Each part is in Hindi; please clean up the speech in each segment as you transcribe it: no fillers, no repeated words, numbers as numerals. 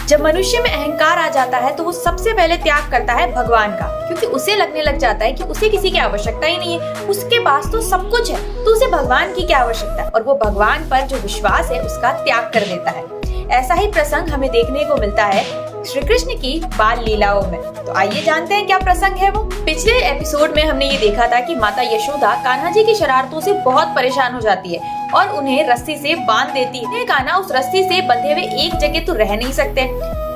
जब मनुष्य में अहंकार आ जाता है तो वो सबसे पहले त्याग करता है भगवान का, क्योंकि उसे लगने लग जाता है कि उसे किसी की आवश्यकता ही नहीं है, उसके पास तो सब कुछ है, तो उसे भगवान की क्या आवश्यकता है। और वो भगवान पर जो विश्वास है उसका त्याग कर देता है। ऐसा ही प्रसंग हमें देखने को मिलता है श्री कृष्ण की बाल लीलाओं में। तो आइए जानते हैं क्या प्रसंग है वो। पिछले एपिसोड में हमने ये देखा था कि माता यशोदा कान्हा जी की शरारतों से बहुत परेशान हो जाती है और उन्हें रस्सी से बांध देती है। कान्हा उस रस्सी से बंधे हुए एक जगह तो रह नहीं सकते,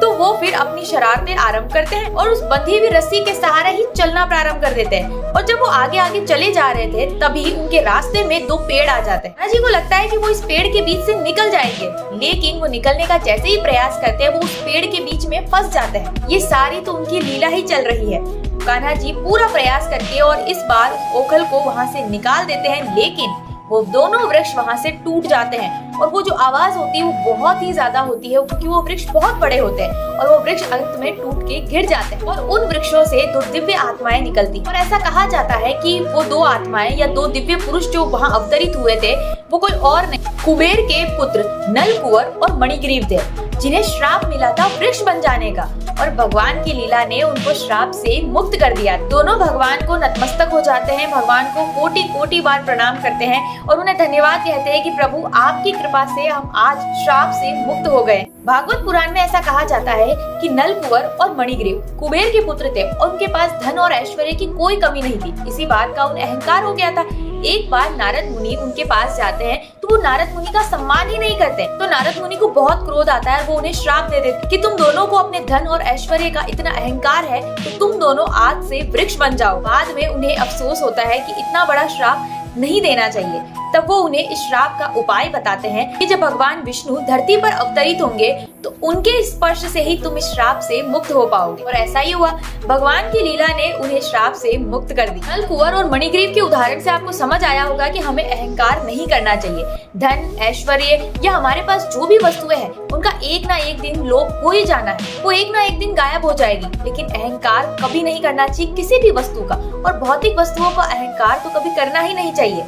तो वो फिर अपनी शरारतें आरंभ करते हैं और उस बंधी हुई रस्सी के सहारे ही चलना प्रारंभ कर देते हैं। और जब वो आगे आगे चले जा रहे थे तभी उनके रास्ते में दो पेड़ आ जाते हैं। कान्हा जी को लगता है कि वो इस पेड़ के बीच से निकल जाएंगे, लेकिन वो निकलने का जैसे ही प्रयास करते हैं वो उस पेड़ के बीच में फंस जाते हैं। ये सारी तो उनकी लीला ही चल रही है। कान्हा जी पूरा प्रयास करके और इस बार ओखल को वहाँ से निकाल देते हैं, लेकिन वो दोनों वृक्ष वहाँ से टूट जाते हैं और वो जो आवाज होती है वो बहुत ही ज्यादा होती है, क्योंकि वो वृक्ष बहुत बड़े होते हैं और वो वृक्ष अंत में टूट के गिर जाते हैं। और उन वृक्षों से दो दिव्य आत्माएं निकलती और ऐसा कहा जाता है कि वो दो आत्माएं या दो दिव्य पुरुष जो वहाँ अवतरित हुए थे वो कोई और नहीं, कुबेर के पुत्र नल कुंवर और मणिग्रीव थे, जिन्हें श्राप मिला था वृक्ष बन जाने का, और भगवान की लीला ने उनको श्राप से मुक्त कर दिया। दोनों भगवान को नतमस्तक हो जाते हैं, भगवान को कोटि कोटि बार प्रणाम करते हैं और उन्हें धन्यवाद कहते हैं कि प्रभु आपकी कृपा से हम आज श्राप से मुक्त हो गए। भागवत पुराण में ऐसा कहा जाता है कि नल कुंवर और मणिग्रीव कुबेर के पुत्र थे और उनके पास धन और ऐश्वर्य की कोई कमी नहीं थी। इसी बात का उन्हें अहंकार हो गया था। एक बार नारद मुनि उनके पास जाते हैं तो वो नारद मुनि का सम्मान ही नहीं करते, तो नारद मुनि को बहुत क्रोध आता है। वो उन्हें श्राप दे देते कि तुम दोनों को अपने धन और ऐश्वर्य का इतना अहंकार है तो तुम दोनों आज से वृक्ष बन जाओ। बाद में उन्हें अफसोस होता है कि इतना बड़ा श्राप नहीं देना चाहिए। तब वो उन्हें इस श्राप का उपाय बताते हैं कि जब भगवान विष्णु धरती पर अवतरित होंगे तो उनके स्पर्श से ही तुम इस श्राप से मुक्त हो पाओगे। और ऐसा ही हुआ, भगवान की लीला ने उन्हें श्राप से मुक्त कर दिया। नल कुंवर और मणिग्रीव के उदाहरण से आपको समझ आया होगा कि हमें अहंकार नहीं करना चाहिए। धन, ऐश्वर्य या हमारे पास जो भी वस्तुएं हैं उनका एक ना एक दिन लोप हो ही जाना है, वो एक ना एक दिन गायब हो जाएगी, लेकिन अहंकार कभी नहीं करना चाहिए किसी भी वस्तु का, और भौतिक वस्तुओं का अहंकार तो कभी करना ही नहीं चाहिए।